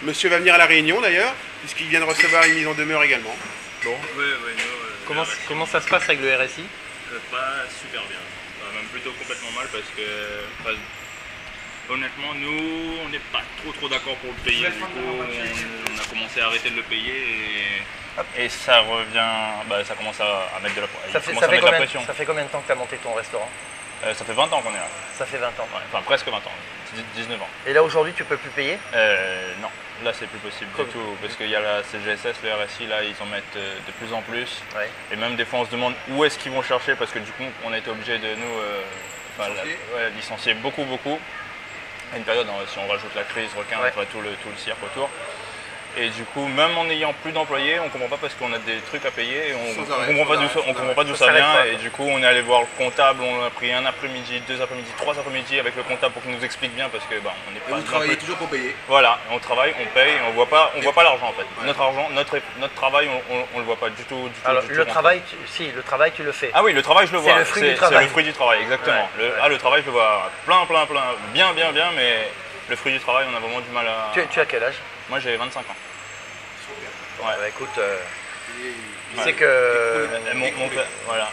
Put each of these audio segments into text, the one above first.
Monsieur va venir à la réunion d'ailleurs, puisqu'il vient de recevoir une mise en demeure également. Bon. Oui, nous, Comment ça se passe avec le RSI? pas super bien. Même plutôt complètement mal parce que, enfin, honnêtement, nous, on n'est pas trop d'accord pour le payer. Du coup, on a commencé à arrêter de le payer et ça revient, ça commence à mettre de la, pression. Ça fait combien de temps que tu as monté ton restaurant? Ça fait 20 ans qu'on est là. Ça fait 20 ans. Ouais, enfin, presque 20 ans, 19 ans. Et là aujourd'hui, tu peux plus payer? Non, là c'est plus possible du tout parce qu'il y a la CGSS, le RSI, là ils en mettent de plus en plus. Ouais. Et même des fois on se demande où est-ce qu'ils vont chercher parce que du coup on a été obligé de nous licencier beaucoup. À une période, si on rajoute la crise, requin, enfin, tout le cirque autour. Et du coup, même en n'ayant plus d'employés, on ne comprend pas parce qu'on a des trucs à payer et on ne comprend pas d'où ça vient. Et du coup, on est allé voir le comptable, on a pris un après-midi, 2 après-midi, 3 après-midi avec le comptable pour qu'il nous explique bien parce que on n'est pas. Vous travaillez toujours pour payer. Voilà, on travaille, on paye, on voit pas l'argent en fait. Ouais. Notre argent, notre travail, on le voit pas du tout. Alors le travail, le travail tu le fais. Ah oui, le travail je le vois. C'est le fruit du travail. C'est le fruit du travail, exactement. Le travail je le vois plein, bien, mais le fruit du travail, on a vraiment du mal à. Tu as quel âge? Moi j'ai 25 ans. Ouais. Bah, écoute, tu sais que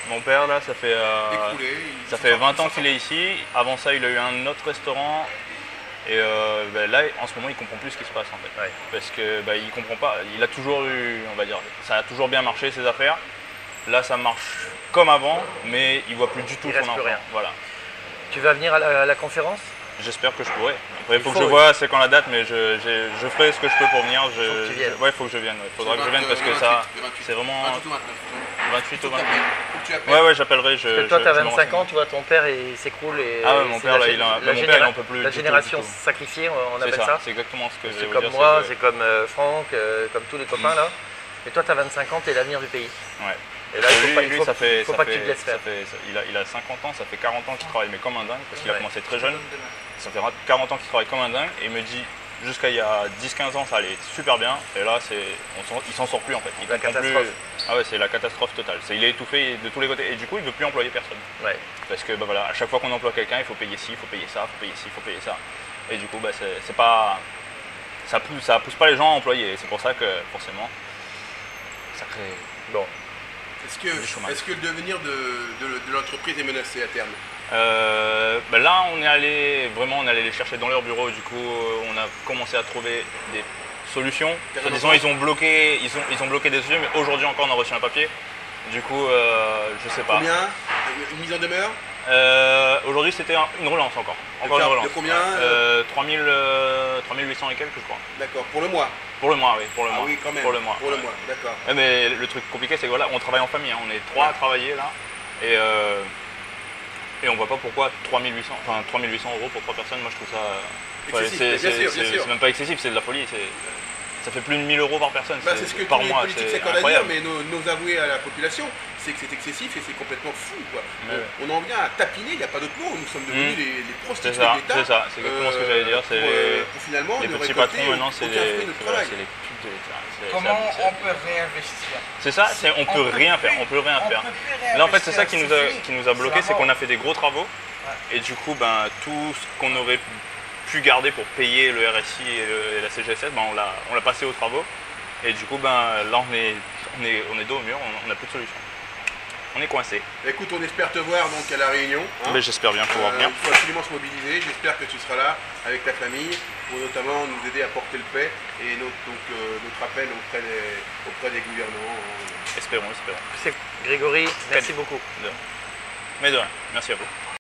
mon père là, ça fait 20 ans qu'il est ici. Avant ça, il a eu un autre restaurant. Et là, en ce moment, il comprend plus ce qui se passe en fait. Ouais. Parce que il comprend pas. Il a toujours eu, on va dire, ça a toujours bien marché ses affaires. Là, ça marche comme avant, mais il voit plus du tout son enfant. Rien. Voilà. Tu vas venir à la conférence? J'espère que je pourrai. Après, il faut que je vois c'est quand la date, mais je ferai ce que je peux pour venir. Il faut que je vienne. Il faudra que je vienne parce que ça, c'est vraiment 28 ou 29. Ouais, j'appellerai. Parce que toi, tu as 25 ans, tu vois, ton père il s'écroule et ah ouais, mon père, il en peut plus. La génération sacrifiée, on appelle ça. C'est exactement ce que je C'est veux comme dire, moi, c'est comme Franck, comme tous les copains là. Et toi, tu as 25 ans, tu es l'avenir du pays. Ouais. Et là, il faut pas que tu te laisses faire. Il a 50 ans, ça fait 40 ans qu'il travaille mais comme un dingue parce qu'il a commencé très jeune. Ça fait 40 ans qu'il travaille comme un dingue et il me dit jusqu'à il y a 10-15 ans ça allait super bien et là il s'en sort plus en fait. La catastrophe. Ah ouais, c'est la catastrophe totale. Il est étouffé de tous les côtés et du coup il ne veut plus employer personne. Ouais. Parce que à chaque fois qu'on emploie quelqu'un il faut payer ci, il faut payer ça, il faut payer ci, il faut payer ça. Et du coup c'est pas, ça pousse pas les gens à employer. C'est pour ça que forcément ça crée. Bon. Est-ce que le devenir de l'entreprise est menacé à terme? Là, on est allé les chercher dans leur bureau. Du coup, on a commencé à trouver des solutions. Disons, ils ont bloqué des yeux, mais aujourd'hui encore, on a reçu un papier. Du coup, je sais pas. Combien? Une mise en demeure? Aujourd'hui, c'était une relance encore. Une relance. De combien? 3800 et quelques, je crois. D'accord. Pour le mois? Pour le mois, oui. Pour le mois. Oui, quand même. Pour le mois. Pour le mois, d'accord. Mais le truc compliqué, c'est que voilà, on travaille en famille. Hein. On est 3 à travailler là. Et on voit pas pourquoi 3800 euros pour 3 personnes, moi je trouve ça. C'est même pas excessif, c'est de la folie. Ça fait plus de 1000 euros par personne c'est ce que par tous les mois. politiques s'accordent à dire, mais nos avoués à la population, c'est que c'est excessif et c'est complètement fou. Quoi. On en vient à tapiner, il n'y a pas d'autre mot, nous sommes devenus les prostituées de l'État. C'est ça, c'est exactement ce que j'allais dire. Pour finalement les ne petits récolter patrons maintenant, c'est les putes de l'État. Comment on peut réinvestir? C'est ça, on peut rien faire. Là en fait c'est ça qui nous a bloqué, c'est qu'on a fait des gros travaux et du coup tout ce qu'on aurait pu garder pour payer le RSI et la CGSS, on l'a passé aux travaux et du coup là on est dos au mur, on n'a plus de solution. On est coincé. Écoute, on espère te voir donc à la réunion. Hein. Mais j'espère bien pouvoir venir. Il faut absolument se mobiliser. J'espère que tu seras là avec ta famille pour notamment nous aider à porter le paix et notre appel auprès des gouvernants. Espérons. Grégory, merci beaucoup. Mais de rien. Merci à vous.